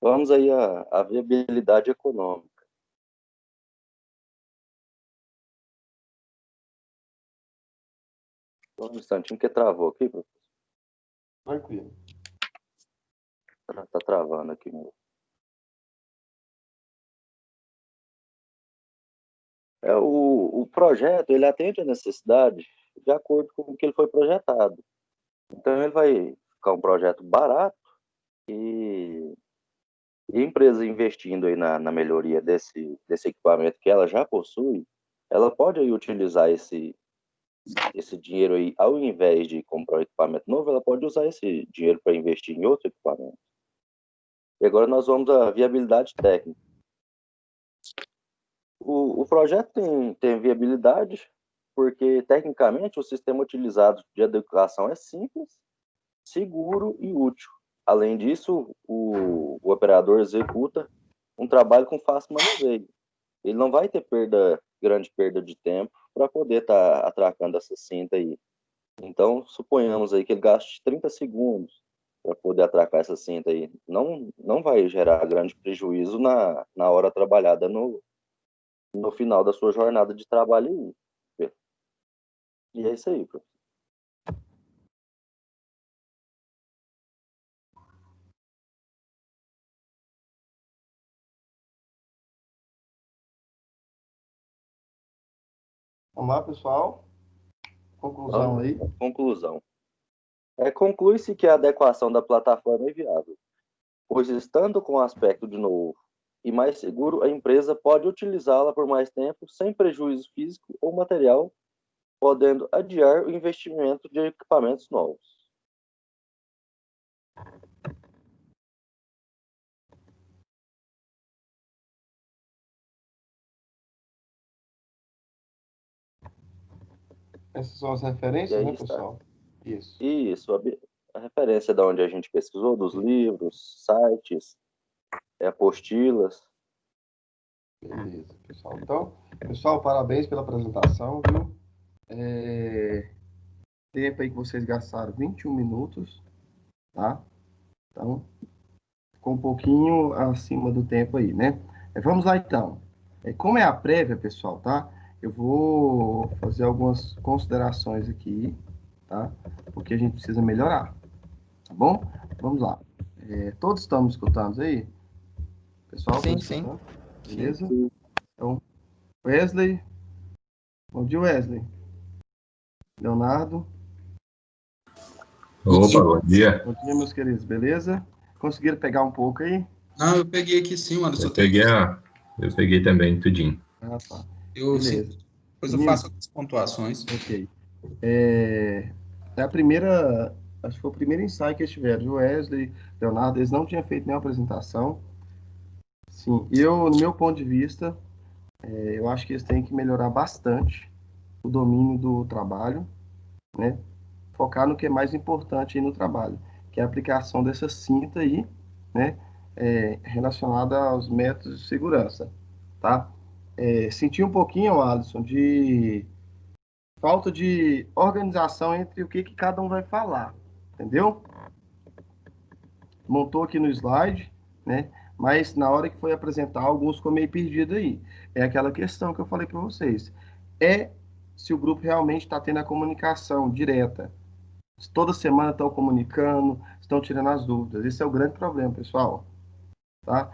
Vamos aí à viabilidade econômica. Só um instantinho que travou aqui, professor. Tranquilo. Tá travando aqui. O projeto, ele atende a necessidade de acordo com o que ele foi projetado. Então, ele vai ficar um projeto barato e a empresa investindo aí na melhoria desse equipamento que ela já possui, ela pode aí utilizar esse dinheiro aí, ao invés de comprar um equipamento novo, ela pode usar esse dinheiro para investir em outro equipamento. E agora nós vamos à viabilidade técnica. O projeto tem viabilidade porque, tecnicamente, o sistema utilizado de adequação é simples, seguro e útil. Além disso, o operador executa um trabalho com fácil manuseio. Ele não vai ter grande perda de tempo para poder estar atracando essa cinta aí. Então, suponhamos aí que ele gaste 30 segundos para poder atracar essa cinta aí. Não vai gerar grande prejuízo na hora trabalhada no final da sua jornada de trabalho aí. E é isso aí, professor. Vamos lá, pessoal. Conclusão aí. Conclusão. Conclui-se que a adequação da plataforma é viável, pois estando com aspecto de novo e mais seguro, a empresa pode utilizá-la por mais tempo sem prejuízo físico ou material, podendo adiar o investimento de equipamentos novos. Essas são as E referências, né, aí está. pessoal? Isso. Isso, a referência da onde a gente pesquisou, dos livros, sites, apostilas. Beleza, pessoal. Então, pessoal, parabéns pela apresentação, viu? Tempo aí que vocês gastaram 21 minutos, tá? Então, ficou um pouquinho acima do tempo aí, né? Vamos lá, então. Como é a prévia, pessoal, tá? Eu vou fazer algumas considerações aqui, tá? Porque a gente precisa melhorar, tá bom? Vamos lá. Todos estão me escutando aí? Pessoal, Sim, estão sim. escutando? Beleza? Então, Wesley. Bom dia, Wesley. Leonardo. Opa, bom dia. Bom dia, meus queridos. Beleza? Conseguiram pegar um pouco aí? Não, eu peguei aqui sim, Anderson. Eu peguei também, tudinho. Ah, tá. Beleza. Depois eu faço algumas pontuações. Ok. É a primeira, acho que foi o primeiro ensaio que eles tiveram. O Wesley, Leonardo, eles não tinham feito nenhuma apresentação. Sim, no meu ponto de vista, eu acho que eles têm que melhorar bastante o domínio do trabalho, né? Focar no que é mais importante aí no trabalho, que é a aplicação dessa cinta aí, né? Relacionada aos métodos de segurança, tá? Senti um pouquinho, Alisson, de falta de organização entre o que cada um vai falar, entendeu? Montou aqui no slide, né? Mas na hora que foi apresentar, alguns ficou meio perdido aí. É aquela questão que eu falei para vocês. Se o grupo realmente está tendo a comunicação direta. Toda semana estão comunicando, estão tirando as dúvidas. Esse é o grande problema, pessoal. Tá?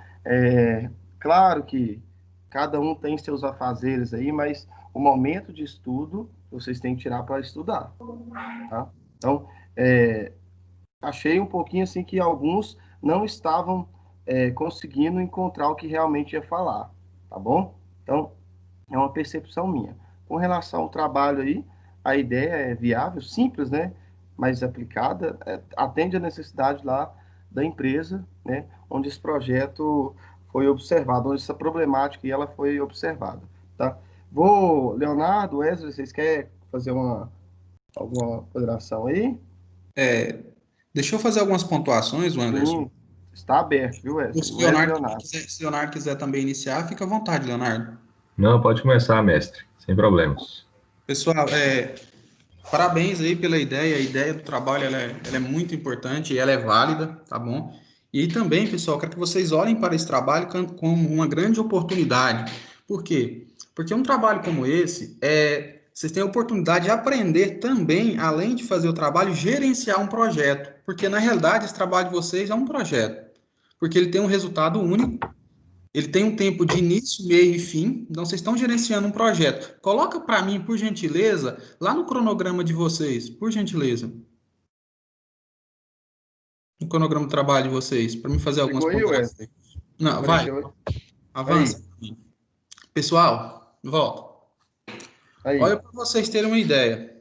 Claro que cada um tem seus afazeres aí, mas o momento de estudo vocês têm que tirar para estudar. Tá? Então, achei um pouquinho assim que alguns não estavam conseguindo encontrar o que realmente ia falar, tá bom? Então, é uma percepção minha. Com relação ao trabalho aí, a ideia é viável, simples, né? Mas aplicada, atende a necessidade lá da empresa, né? Onde esse projeto foi observado, onde essa problemática ela foi observada, tá? Leonardo, Wesley, vocês querem fazer alguma consideração aí? Deixa eu fazer algumas pontuações, Anderson. Sim, está aberto, viu, Wesley? Se o Wesley Leonardo, Leonardo. se o Leonardo quiser também iniciar, fica à vontade, Leonardo. Não, pode começar, mestre, sem problemas. Pessoal, parabéns aí pela ideia. A ideia do trabalho ela é muito importante e ela é válida, tá bom? E também, pessoal, quero que vocês olhem para esse trabalho como uma grande oportunidade. Por quê? Porque um trabalho como esse, vocês têm a oportunidade de aprender também, além de fazer o trabalho, gerenciar um projeto. Porque, na realidade, esse trabalho de vocês é um projeto. Porque ele tem um resultado único, ele tem um tempo de início, meio e fim, então vocês estão gerenciando um projeto. Coloca para mim, por gentileza, lá no cronograma de vocês, por gentileza. No cronograma de trabalho de vocês, para mim fazer algumas Chegou aí, ponderações. Wesley? Não, vai, Apareceu avança. Pessoal, volta. aí. Olha para vocês terem uma ideia.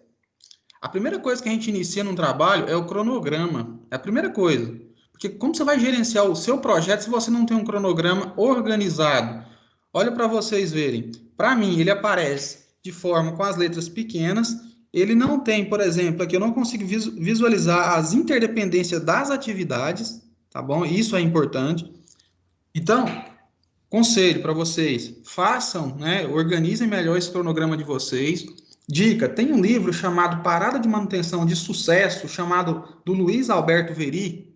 A primeira coisa que a gente inicia num trabalho é o cronograma. É a primeira coisa. Porque como você vai gerenciar o seu projeto se você não tem um cronograma organizado? Olha para vocês verem. Para mim, ele aparece de forma com as letras pequenas. Ele não tem, por exemplo, aqui eu não consigo visualizar as interdependências das atividades, tá bom? Isso é importante. Então, conselho para vocês, façam, né, organizem melhor esse cronograma de vocês. Dica, tem um livro chamado Parada de Manutenção de Sucesso, chamado do Luiz Alberto Veri,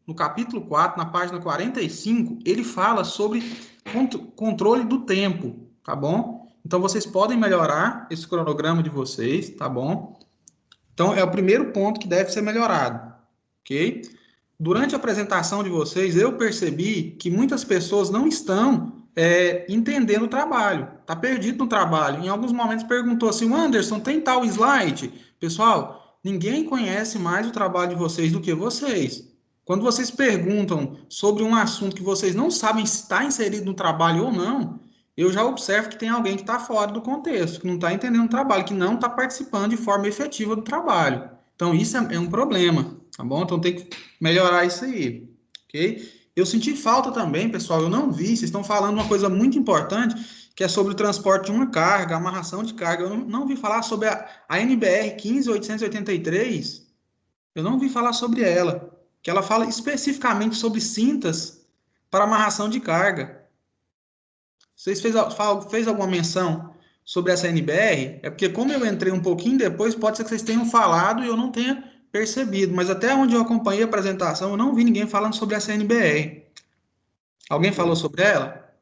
no capítulo 4, na página 45, ele fala sobre controle do tempo, tá bom? Então, vocês podem melhorar esse cronograma de vocês, tá bom? Então, é o primeiro ponto que deve ser melhorado, ok? Durante a apresentação de vocês, eu percebi que muitas pessoas não estão entendendo o trabalho, está perdido no trabalho. Em alguns momentos perguntou assim, Anderson, tem tal slide? Pessoal, ninguém conhece mais o trabalho de vocês do que vocês. Quando vocês perguntam sobre um assunto que vocês não sabem se está inserido no trabalho ou não, eu já observo que tem alguém que está fora do contexto, que não está entendendo o trabalho, que não está participando de forma efetiva do trabalho. Então, isso é um problema, tá bom? Então, tem que melhorar isso aí, ok? Eu senti falta também, pessoal, eu não vi, vocês estão falando uma coisa muito importante, que é sobre o transporte de uma carga, amarração de carga. Eu não vi falar sobre a NBR 15883, eu não vi falar sobre ela, que ela fala especificamente sobre cintas para amarração de carga. Vocês fez alguma menção sobre essa NBR? É porque como eu entrei um pouquinho depois, pode ser que vocês tenham falado e eu não tenha percebido, mas até onde eu acompanhei a apresentação, eu não vi ninguém falando sobre essa NBR. Alguém falou sobre ela?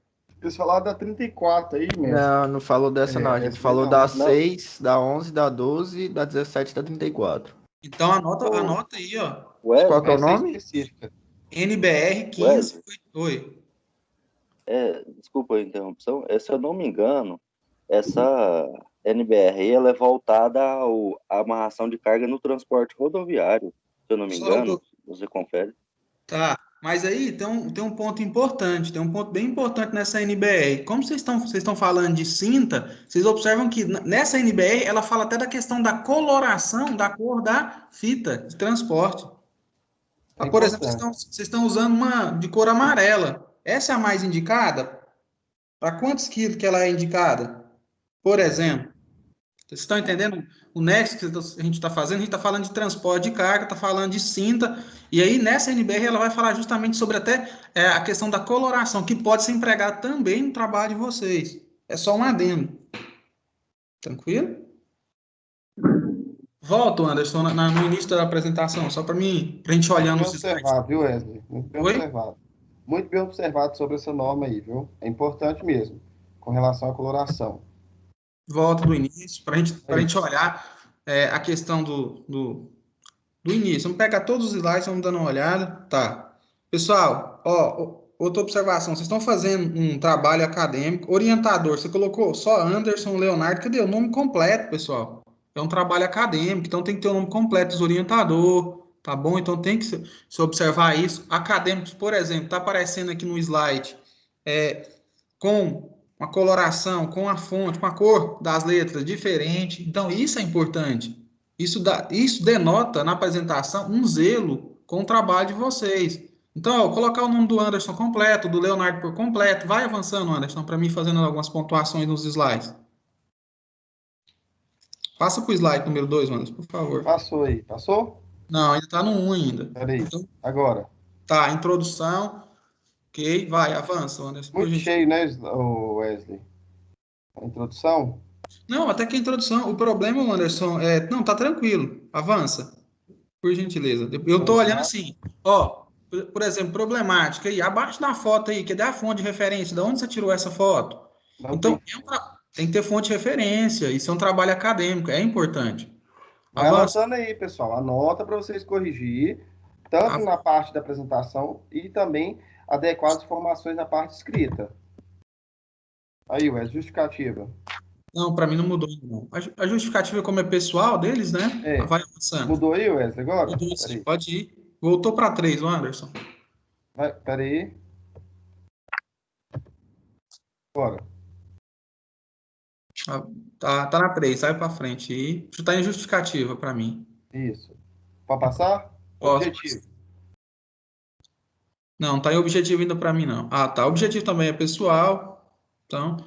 Eles falaram da 34 aí, mesmo. Não falou dessa não. A gente falou não, da não. 6, da 11, da 12, da 17 e da 34. Então anota aí, ó. Qual que é o Essa é nome? específica. NBR 15. Oi. Desculpa a interrupção. Se eu não me engano, essa NBR ela é voltada à amarração de carga no transporte rodoviário. Se eu não me engano, você confere. Tá, mas aí tem um ponto importante, tem um ponto bem importante nessa NBR. Como vocês estão falando de cinta, vocês observam que nessa NBR ela fala até da questão da coloração da cor da fita de transporte. Por exemplo, vocês estão usando uma de cor amarela. Essa é a mais indicada? Para quantos quilos que ela é indicada? Por exemplo. Vocês estão entendendo o nexo que a gente está fazendo? A gente está falando de transporte de carga, está falando de cinta. E aí, nessa NBR, ela vai falar justamente sobre até a questão da coloração, que pode ser empregada também no trabalho de vocês. É só um adendo. Tranquilo? Volto, Anderson, no início da apresentação, só para mim, para a gente olhando os slides. Observado, viu, Wesley? Muito bem observado. Muito bem observado sobre essa norma aí, viu? É importante mesmo, com relação à coloração. Volta do início, para a gente olhar a questão do início. Vamos pegar todos os slides, vamos dando uma olhada. Tá. Pessoal, outra observação. Vocês estão fazendo um trabalho acadêmico. Orientador, você colocou só Anderson, Leonardo. Cadê o nome completo, pessoal? É um trabalho acadêmico, então tem que ter o nome completo dos orientador, tá bom? Então tem que se observar isso. Acadêmicos, por exemplo, está aparecendo aqui no slide com uma coloração, com a fonte, com a cor das letras diferente. Então, isso é importante. Isso denota na apresentação um zelo com o trabalho de vocês. Então, colocar o nome do Anderson completo, do Leonardo por completo. Vai avançando, Anderson, para mim fazendo algumas pontuações nos slides. Passa para o slide número 2, Anderson, por favor. Passou aí. Passou? Não, ainda está no 1 ainda. Peraí. Então, agora. Tá, introdução. Ok, vai, avança, Anderson. Muito cheio, né, Wesley? A introdução? Não, até que a introdução. O problema, Anderson, não, tá tranquilo. Avança. Por gentileza. Eu estou olhando assim, ó, por exemplo, problemática aí, abaixo da foto aí, cadê a fonte de referência? De onde você tirou essa foto? Não Então, tem. tem que ter fonte de referência, isso é um trabalho acadêmico, é importante. Vai Avança. anotando aí, pessoal. Anota para vocês corrigir, tanto na parte da apresentação e também adequar as informações na parte escrita. Aí, Wes, justificativa. Não, para mim não mudou, não. A justificativa, como é pessoal deles, né? É. Vai avançando. Mudou aí, Wesley, agora? Mudou, Peraí. pode ir. Voltou para 3, o Anderson. Peraí. Bora. Tá na 3, sai para frente. E tá em justificativa para mim. Isso. Pode passar? Posso. Objetivo. Não, tá em objetivo ainda para mim, não. Ah, tá. Objetivo também é pessoal. Então,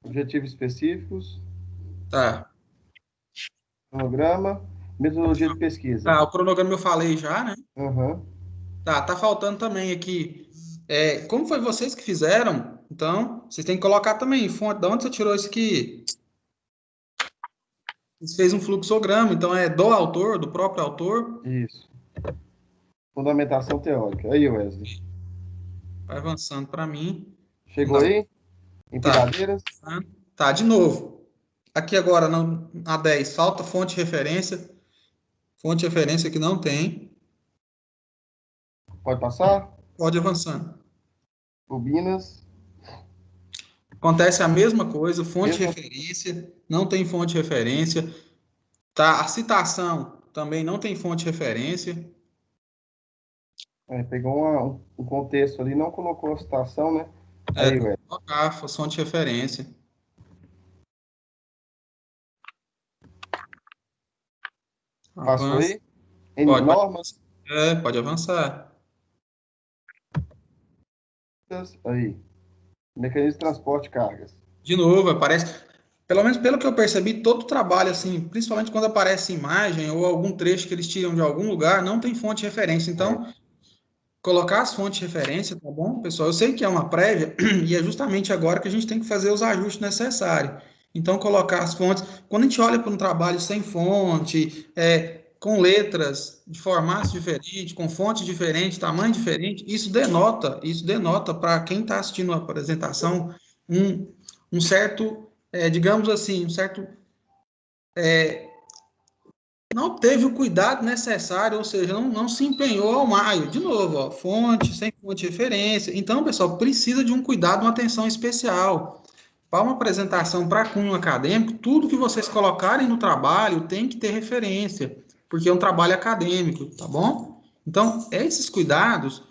Objetivos específicos. tá. Cronograma. Metodologia de pesquisa. Tá, o cronograma eu falei já, né? Uhum. Tá faltando também aqui. Como foi vocês que fizeram? Então, vocês têm que colocar também fonte. De onde você tirou isso aqui? Você fez um fluxograma, então é do autor, do próprio autor. Isso. Fundamentação teórica. Aí, Wesley. Vai avançando para mim. Chegou aí? Tá. Empilhadeiras? Tá, de novo. Aqui agora, na 10, falta fonte de referência. Fonte de referência que não tem. Pode passar? Pode ir avançando. Turbinas. Acontece a mesma coisa, fonte de referência, não tem fonte de referência. Tá, a citação também não tem fonte de referência. Pegou um contexto ali, não colocou a citação, né? Aí, Wesley. Colocar fonte de referência. Passou aí? Pode, normas? pode avançar. Aí. Mecanismo de transporte de cargas. De novo, aparece. Pelo menos pelo que eu percebi, todo trabalho, assim, principalmente quando aparece imagem ou algum trecho que eles tiram de algum lugar, não tem fonte de referência. Então, colocar as fontes de referência, tá bom, pessoal? Eu sei que é uma prévia e é justamente agora que a gente tem que fazer os ajustes necessários. Então, colocar as fontes. Quando a gente olha para um trabalho sem fonte, com letras de formatos diferentes, com fonte diferente, tamanho diferente, isso denota para quem está assistindo a apresentação um certo, digamos assim, um certo não teve o cuidado necessário, ou seja, não se empenhou ao maio. De novo, ó, fonte, sem fonte de referência. Então, pessoal, precisa de um cuidado, uma atenção especial. Para uma apresentação para cunho acadêmico, tudo que vocês colocarem no trabalho tem que ter referência, porque é um trabalho acadêmico, tá bom? Então, esses cuidados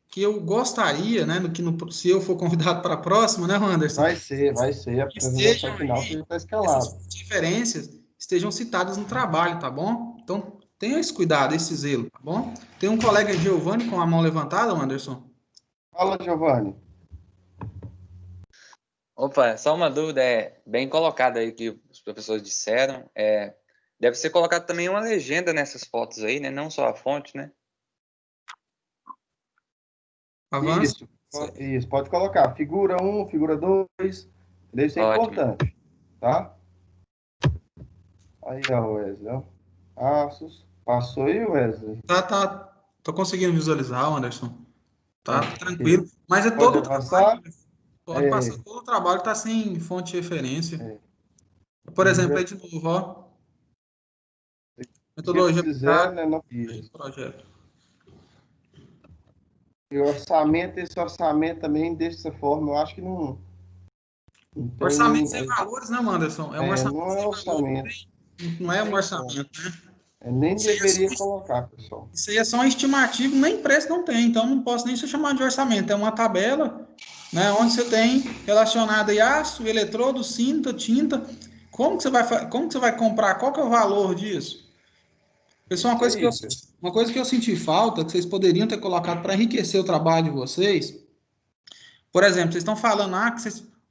que eu gostaria, né, se eu for convidado para a próxima, né, Anderson? Vai ser. A apresentação final você está escalado. Essas diferenças estejam citadas no trabalho, tá bom? Então, tenha esse cuidado, esse zelo, tá bom? Tem um colega Giovanni com a mão levantada, Anderson? Fala, Giovanni. Opa, só uma dúvida, bem colocada aí que os professores disseram, deve ser colocado também uma legenda nessas fotos aí, né? Não só a fonte, né? Avança. Isso, pode colocar. Figura 1, figura 2, isso é importante, tá? Aí, ó, Wesley, passos. Passou aí, Wesley? Tá. Tô conseguindo visualizar, Anderson. Tá tranquilo. Mas pode todo passar? Pode passar. Todo o trabalho está sem fonte de referência. Por exemplo, aí de novo, ó. Metodologia né? Não fiz. Projeto. E esse orçamento também dessa forma, eu acho que não tem, orçamento sem valores, né, Anderson? É um orçamento. Não é orçamento. Não é um orçamento, né? Nem deveria colocar, pessoal. Isso aí é só um estimativo, nem preço não tem, então não posso nem se chamar de orçamento. É uma tabela, né, onde você tem relacionado aí aço, eletrodo, cinta, tinta. Como que você vai comprar? Qual que é o valor disso? Pessoal, uma coisa que eu senti falta, que vocês poderiam ter colocado para enriquecer o trabalho de vocês. Por exemplo, vocês estão falando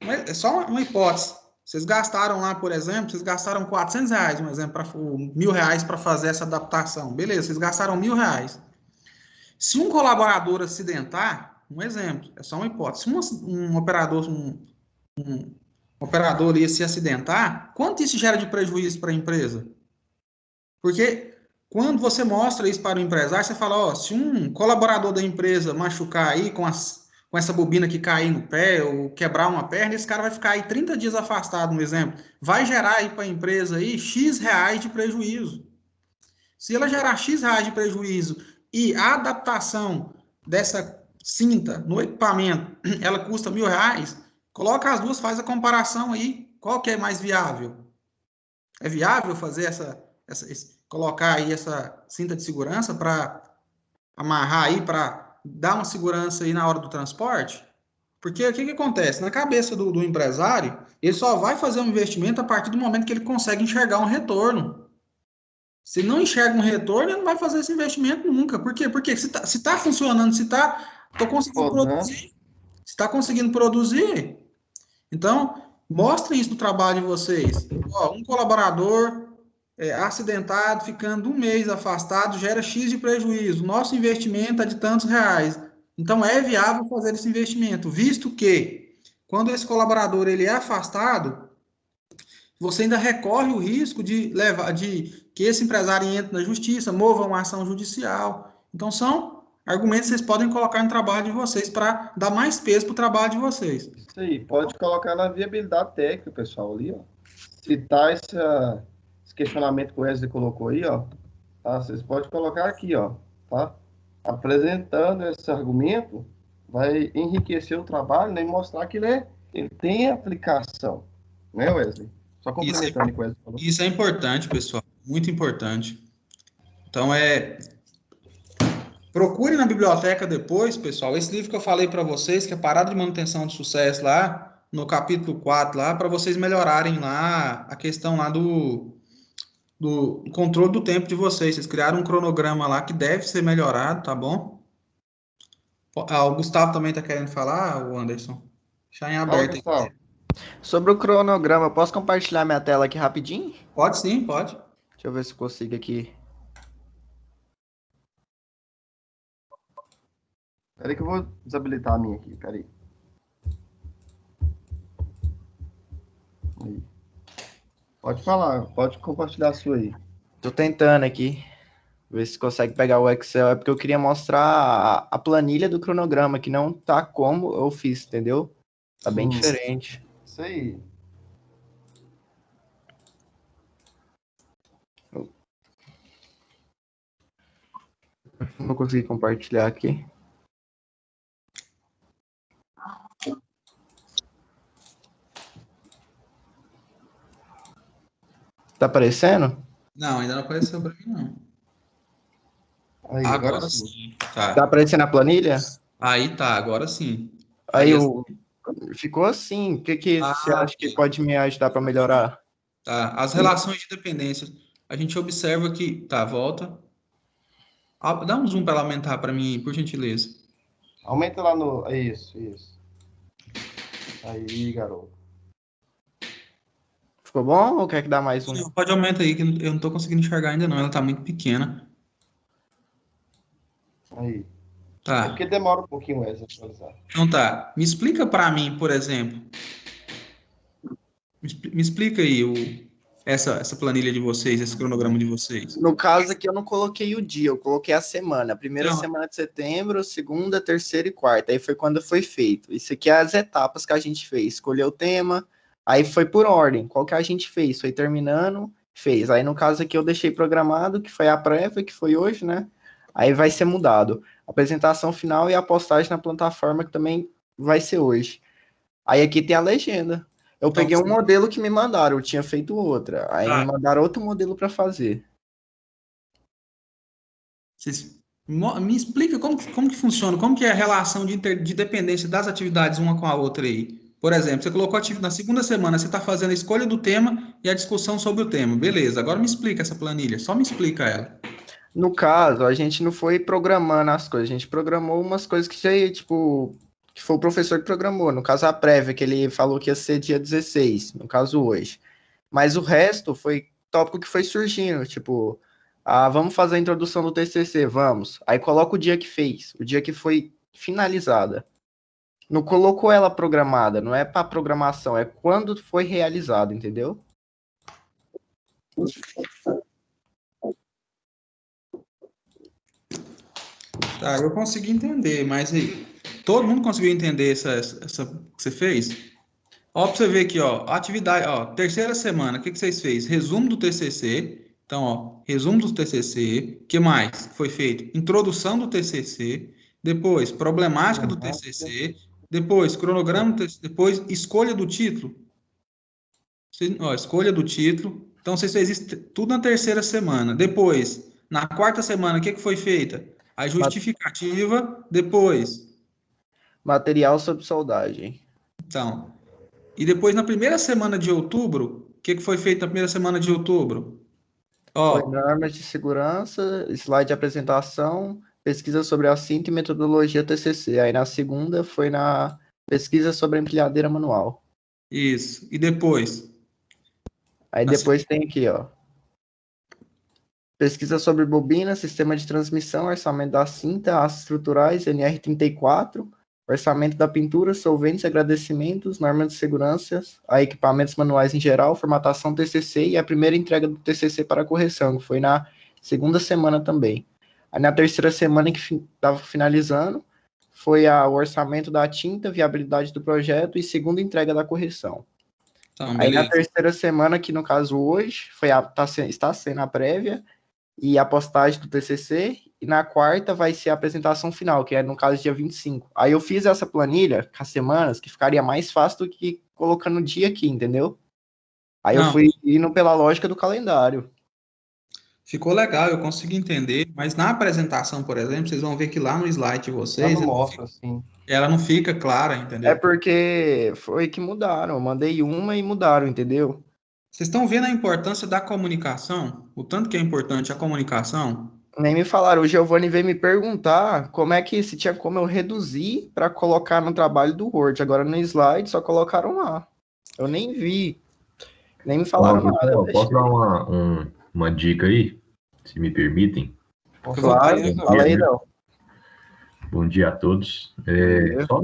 é só uma hipótese. Vocês gastaram lá, por exemplo, vocês gastaram R$400, um exemplo, R$1.000 para fazer essa adaptação. Beleza, vocês gastaram R$1.000. Se um colaborador acidentar, um exemplo, é só uma hipótese, se um operador ia se acidentar, quanto isso gera de prejuízo para a empresa? Porque quando você mostra isso para o empresário, você fala, ó, se um colaborador da empresa machucar aí com essa bobina que cair no pé ou quebrar uma perna, esse cara vai ficar aí 30 dias afastado, um exemplo. Vai gerar aí para a empresa aí X reais de prejuízo. Se ela gerar X reais de prejuízo e a adaptação dessa cinta no equipamento, ela custa R$1.000, coloca as duas, faz a comparação aí. Qual que é mais viável? É viável fazer colocar aí essa cinta de segurança para amarrar aí, para dar uma segurança aí na hora do transporte? Porque o que acontece? Na cabeça do empresário, ele só vai fazer um investimento a partir do momento que ele consegue enxergar um retorno. Se não enxerga um retorno, ele não vai fazer esse investimento nunca. Por quê? Porque se tá funcionando, tô conseguindo produzir, se está conseguindo produzir, então mostrem isso no trabalho de vocês. Ó, um colaborador acidentado, ficando um mês afastado, gera X de prejuízo. Nosso investimento é de tantos reais. Então é viável fazer esse investimento, visto que quando esse colaborador ele é afastado, você ainda recorre o risco de que esse empresário entre na justiça, mova uma ação judicial. Então, são argumentos que vocês podem colocar no trabalho de vocês para dar mais peso para o trabalho de vocês. Isso aí, pode colocar na viabilidade técnica, pessoal, ali, ó. Citar esse questionamento que o Wesley colocou aí, ó. Tá? Vocês podem colocar aqui, ó. Tá? Apresentando esse argumento, vai enriquecer o trabalho, né, e mostrar que ele tem aplicação. Né, Wesley? Só complementando o que o Wesley falou. Isso é importante, pessoal. Muito importante. Então, procure na biblioteca depois, pessoal, esse livro que eu falei para vocês, que é Parada de Manutenção de Sucesso, lá, no capítulo 4, lá, para vocês melhorarem lá a questão lá do controle do tempo de vocês. Vocês criaram um cronograma lá que deve ser melhorado, tá bom? O Gustavo também está querendo falar, o Anderson? Deixa em aberto aqui. Sobre o cronograma, posso compartilhar minha tela aqui rapidinho? Pode sim, pode. Deixa eu ver se consigo aqui. Peraí que eu vou desabilitar a minha aqui, peraí. Aí. Pode falar, pode compartilhar a sua aí. Tô tentando aqui. Ver se consegue pegar o Excel. É porque eu queria mostrar a planilha do cronograma, que não tá como eu fiz, entendeu? Tá bem diferente. Isso aí. Não consegui compartilhar aqui. Tá aparecendo? Não, ainda não apareceu para mim, não. Aí, agora sim. Tá aparecendo a planilha? Aí tá, agora sim. Aí ficou assim. O que você acha que pode me ajudar para melhorar? Tá, as relações de dependência. A gente observa que... Tá, volta. Dá um zoom para ela aumentar para mim, por gentileza. Aumenta lá no... Isso. Aí, garoto. Ficou bom ou quer que dá mais um? Não, pode aumentar aí, que eu não tô conseguindo enxergar ainda não. Ela tá muito pequena. Aí. Tá. É porque demora um pouquinho mais a atualizar. Então tá. Me explica para mim, por exemplo. Me explica aí essa planilha de vocês, esse cronograma de vocês. No caso aqui eu não coloquei o dia, eu coloquei a semana. A primeira semana de setembro, segunda, terceira e quarta. Aí foi quando foi feito. Isso aqui é as etapas que a gente fez. Escolheu o tema, aí foi por ordem. Qual que a gente fez? Foi terminando, fez. Aí no caso aqui eu deixei programado, que foi a prévia, que foi hoje, né? Aí vai ser mudado. Apresentação final e a postagem na plataforma, que também vai ser hoje. Aí aqui tem a legenda. Eu peguei um modelo que me mandaram, eu tinha feito outra. Aí me mandaram outro modelo para fazer. Me explica como que funciona, como que é a relação de dependência das atividades uma com a outra aí. Por exemplo, você colocou na segunda semana, você está fazendo a escolha do tema e a discussão sobre o tema. Beleza, agora me explica essa planilha, só me explica ela. No caso, a gente não foi programando as coisas, a gente programou umas coisas que já, tipo, que foi o professor que programou. No caso, a prévia, que ele falou que ia ser dia 16, no caso hoje. Mas o resto foi tópico que foi surgindo, tipo, vamos fazer a introdução do TCC, vamos. Aí coloca o dia que fez, o dia que foi finalizada. Não colocou ela programada, não é para programação, é quando foi realizado, entendeu? Tá, eu consegui entender, mas aí, todo mundo conseguiu entender essa que você fez? Ó, pra você ver aqui, ó, atividade, ó, terceira semana, o que vocês fez? Resumo do TCC. Então, ó, resumo do TCC. O que mais foi feito? Introdução do TCC. Depois, problemática do TCC. Depois, cronograma do TCC. Depois, escolha do título. Ó, escolha do título. Então, vocês fez isso tudo na terceira semana. Depois, na quarta semana, o que foi feita? A justificativa. Depois, Material sobre soldagem. então, e depois, na primeira semana de outubro, o que foi feito na primeira semana de outubro? Foi Ó, normas de segurança, slide de apresentação, pesquisa sobre a cinta e metodologia TCC. Aí na segunda foi na pesquisa sobre a empilhadeira manual. isso. E depois? Aí Na depois tem aqui, ó. Pesquisa sobre bobina, sistema de transmissão, orçamento da cinta, aços estruturais, NR34, orçamento da pintura, solventes, agradecimentos, normas de segurança, a equipamentos manuais em geral, formatação TCC e a primeira entrega do TCC para correção, que foi na segunda semana também. Aí na terceira semana que estava finalizando, foi o orçamento da tinta, viabilidade do projeto e segunda entrega da correção. Então, Aí na beleza. terceira semana, que no caso hoje, está sendo a prévia, e a postagem do TCC, e na quarta vai ser a apresentação final, que é no caso dia 25. Aí eu fiz essa planilha com as semanas, que ficaria mais fácil do que colocando o dia aqui, entendeu? Aí eu Não, fui indo pela lógica do calendário. ficou legal, eu consegui entender, mas na apresentação, por exemplo, vocês vão ver que lá no slide de Já vocês, não mostra, assim. ela não fica clara, É entendeu? porque foi que mudaram. Eu mandei uma e mudaram, entendeu? Vocês estão vendo a importância da comunicação? O tanto que é importante a comunicação? Nem me falaram. O Giovanni veio me perguntar como é que se tinha como eu reduzir para colocar no trabalho do Word. Agora no slide só colocaram lá. Eu nem vi. Nem me falaram Ó, nada. Eu pessoal, posso deixei. dar uma dica aí, se me permitem? Com Claro, certeza. fala aí, não. Bom dia a todos. dia. Só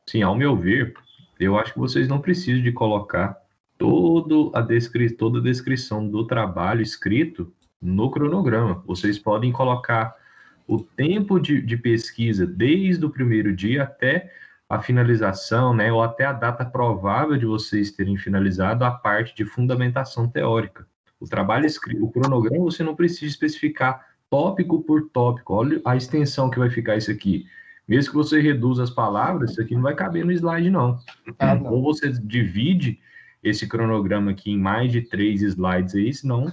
sim, ao meu ver, eu acho que vocês não precisam de colocar toda a descrição do trabalho escrito no cronograma. Vocês podem colocar o tempo de pesquisa desde o primeiro dia até a finalização, né, ou até a data provável de vocês terem finalizado a parte de fundamentação teórica. O trabalho escrito, o cronograma, você não precisa especificar tópico por tópico. Olha a extensão que vai ficar isso aqui. Mesmo que você reduza as palavras, isso aqui não vai caber no slide, não. Não. Ou você divide esse cronograma aqui em mais de 3 slides aí, senão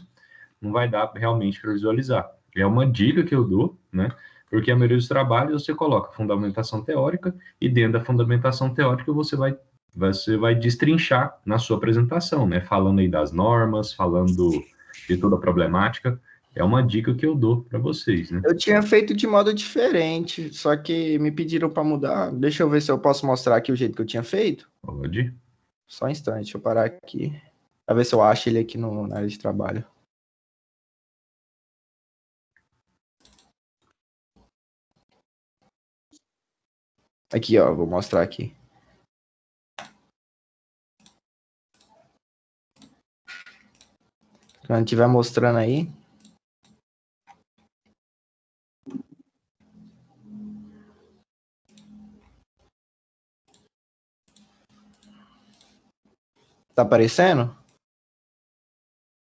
não vai dar realmente para visualizar. É uma dica que eu dou, né? Porque a maioria dos trabalhos você coloca fundamentação teórica e dentro da fundamentação teórica você vai destrinchar na sua apresentação, né? Falando aí das normas, falando de toda a problemática. É uma dica que eu dou para vocês, né? Eu tinha feito de modo diferente, só que me pediram para mudar. Deixa eu ver se eu posso mostrar aqui o jeito que eu tinha feito. Pode. Só um instante, deixa eu parar aqui. Pra ver se eu acho ele aqui na área de trabalho. Aqui, ó, vou mostrar aqui. Quando estiver mostrando aí. Tá aparecendo?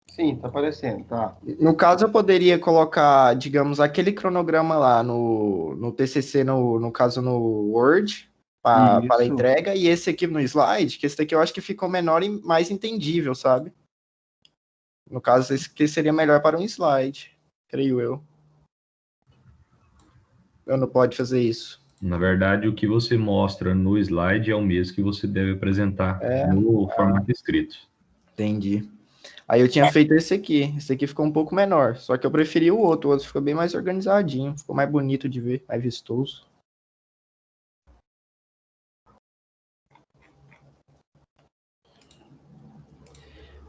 Sim, tá aparecendo, tá. No caso, eu poderia colocar, digamos, aquele cronograma lá no TCC, no caso no Word, para a Isso. entrega, e esse aqui no slide, que esse daqui eu acho que ficou menor e mais entendível, sabe? No caso, esse aqui seria melhor para um slide, creio eu. Eu não pode fazer isso. Na verdade, o que você mostra no slide é o mesmo que você deve apresentar no formato escrito. Entendi. Aí eu tinha feito esse aqui ficou um pouco menor, só que eu preferi o outro ficou bem mais organizadinho, ficou mais bonito de ver, mais vistoso.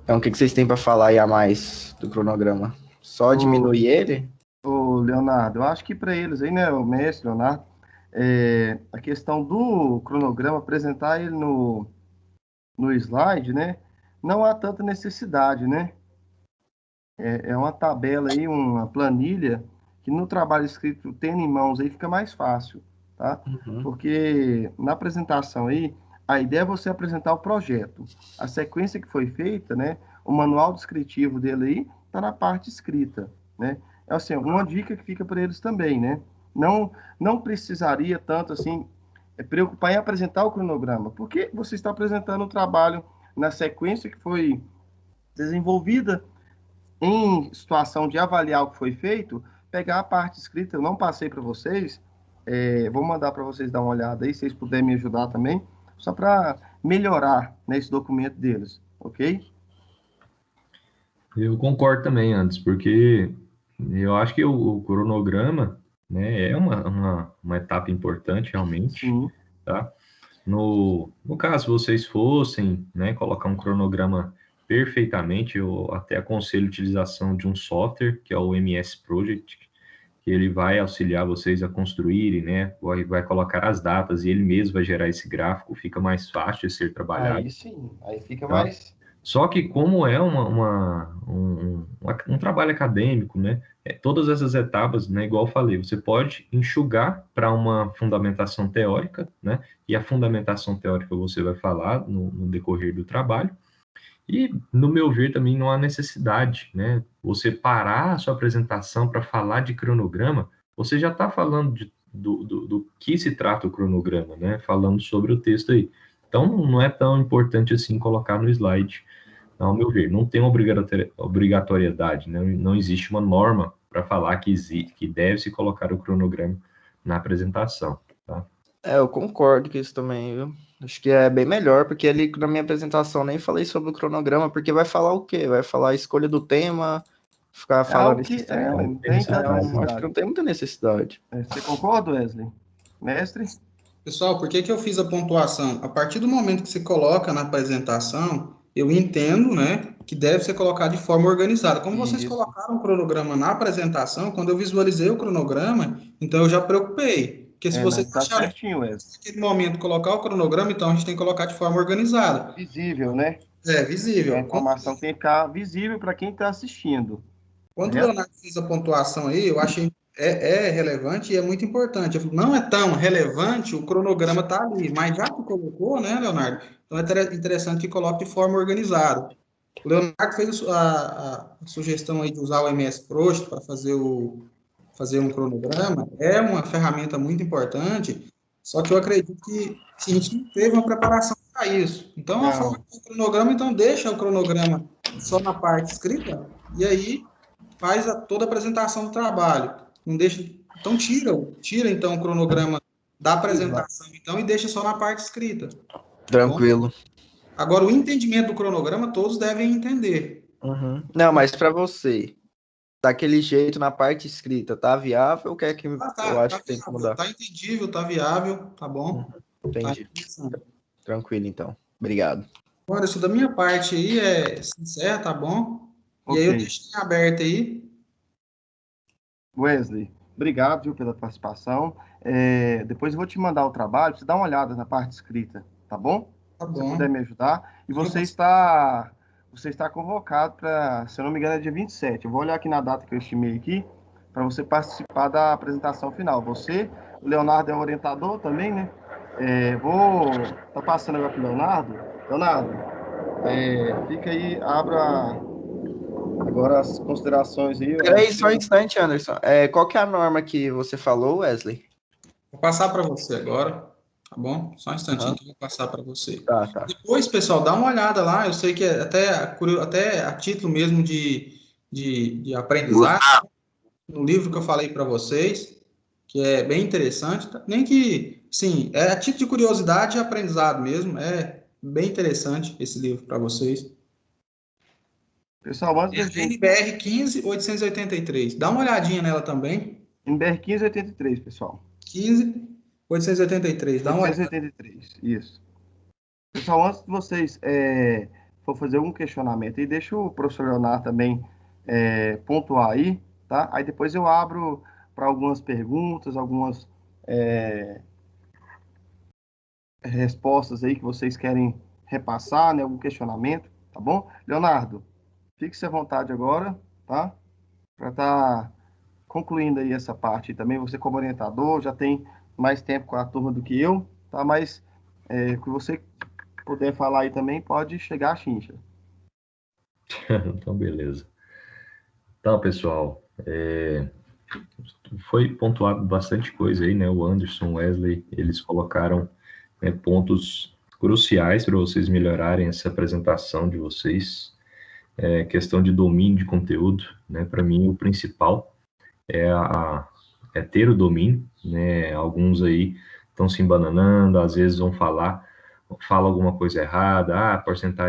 Então, o que vocês têm para falar aí a mais do cronograma? Só diminuir ele? Ô, Leonardo, eu acho que para eles aí, né, o mestre Leonardo, a questão do cronograma, apresentar ele no slide, né, não há tanta necessidade, né? É uma tabela aí, uma planilha, que no trabalho escrito, tendo em mãos aí, fica mais fácil, tá? Uhum. Porque na apresentação aí, a ideia é você apresentar o projeto. A sequência que foi feita, né? O manual descritivo dele aí está na parte escrita, né? É assim, uma dica que fica para eles também, né? Não precisaria tanto assim preocupar em apresentar o cronograma, porque você está apresentando o trabalho na sequência que foi desenvolvida em situação de avaliar o que foi feito, pegar a parte escrita. Eu não passei para vocês, vou mandar para vocês dar uma olhada aí, se vocês puderem me ajudar também, só para melhorar, né, esse documento deles, ok? Eu concordo também, antes, porque eu acho que o cronograma, né, é uma etapa importante realmente, Sim, tá? No caso, vocês fossem, né, colocar um cronograma perfeitamente, eu até aconselho a utilização de um software, que é o MS Project, que ele vai auxiliar vocês a construírem, né, vai colocar as datas e ele mesmo vai gerar esse gráfico, fica mais fácil de ser trabalhado, aí sim, aí fica tá? mais... Só que como é um trabalho acadêmico, né, todas essas etapas, né, igual eu falei, você pode enxugar para uma fundamentação teórica, né, e a fundamentação teórica você vai falar no decorrer do trabalho, e, no meu ver, também não há necessidade, né, você parar a sua apresentação para falar de cronograma, você já está falando do que se trata o cronograma, né, falando sobre o texto aí. Então, não é tão importante assim colocar no slide, ao meu ver. Não tem obrigatoriedade, né? Não existe uma norma para falar que deve se colocar o cronograma na apresentação, tá? Eu concordo com isso também, viu? Acho que é bem melhor, porque ali na minha apresentação nem falei sobre o cronograma, porque vai falar o quê? Vai falar a escolha do tema, ficar É algo falando que esses trem. não tem tanta Acho que necessidade. não tem muita necessidade. Você concorda, Wesley? Mestre? Pessoal, por que que eu fiz a pontuação? A partir do momento que você coloca na apresentação, eu entendo, né, que deve ser colocado de forma organizada. Como vocês Isso. colocaram o cronograma na apresentação, quando eu visualizei o cronograma, então eu já preocupei. Porque se Mas vocês tá acharem certinho, Wesley. naquele momento colocar o cronograma, então a gente tem que colocar de forma organizada. Visível, né? É, A visível. informação tem que ficar visível para quem está assistindo. Quando o Correto? Leonardo fez a pontuação aí, eu achei é relevante e é muito importante. Eu falei, não é tão relevante, o cronograma está ali, mas já que colocou, né, Leonardo? Então é interessante que coloque de forma organizada. O Leonardo fez a sugestão aí de usar o MS Project para fazer um cronograma, é uma ferramenta muito importante, só que eu acredito que a gente não teve uma preparação para isso. Então, a forma Não. do cronograma, então deixa o cronograma só na parte escrita, e aí faz toda a apresentação do trabalho. Não deixa, então tira então o cronograma da apresentação então e deixa só na parte escrita. Tranquilo. Agora o entendimento do cronograma todos devem entender. Uhum. Não, mas para você, daquele jeito na parte escrita, tá viável ou quer que eu acho que tem que Viável, mudar? tá entendível, tá viável, tá bom? Tá Entendi. interessante. Tranquilo, então. Obrigado. Agora, isso da minha parte aí é sincero, tá bom? E aí eu Ok. deixo em aberto aí. Wesley, obrigado, viu, pela participação. Depois eu vou te mandar o trabalho, você dá uma olhada na parte escrita, tá bom? Tá Se você puder bom. me ajudar. E você está convocado para, se eu não me engano, é dia 27. Eu vou olhar aqui na data que eu estimei aqui, para você participar da apresentação final. Você, o Leonardo é o orientador também, né? Tá passando agora para o Leonardo. Leonardo, fica aí, abra agora as considerações aí. Peraí, só um instante, Anderson. Qual que é a norma que você falou, Wesley? Vou passar para você agora, tá bom? Só um instantinho que eu vou passar para você. Tá. Depois, pessoal, dá uma olhada lá. Eu sei que é até a título mesmo de aprendizado, no livro que eu falei para vocês, que é bem interessante. Nem que, sim, é a título de curiosidade e aprendizado mesmo. É bem interessante esse livro para vocês. Pessoal, antes É da a gente. NBR 15883. Dá uma olhadinha nela também. NBR 1583, pessoal. 15883. Dá uma olhada. 883, isso. Pessoal, antes de vocês for fazer um questionamento aí, deixa o professor Leonardo também pontuar aí, tá? Aí depois eu abro para algumas perguntas, algumas respostas aí que vocês querem repassar, né? Algum questionamento, tá bom? Leonardo, fique-se à vontade agora, tá? Para estar concluindo aí essa parte também, você como orientador, já tem mais tempo com a turma do que eu, tá? Mas o que você puder falar aí também, pode chegar a chincha. Então, beleza. Então, pessoal, foi pontuado bastante coisa aí, né? O Anderson, Wesley, eles colocaram, né, pontos cruciais para vocês melhorarem essa apresentação de vocês. Questão de domínio de conteúdo, né? Para mim, o principal é ter o domínio, né? Alguns aí estão se embananando, às vezes vão falam alguma coisa errada, a porcentagem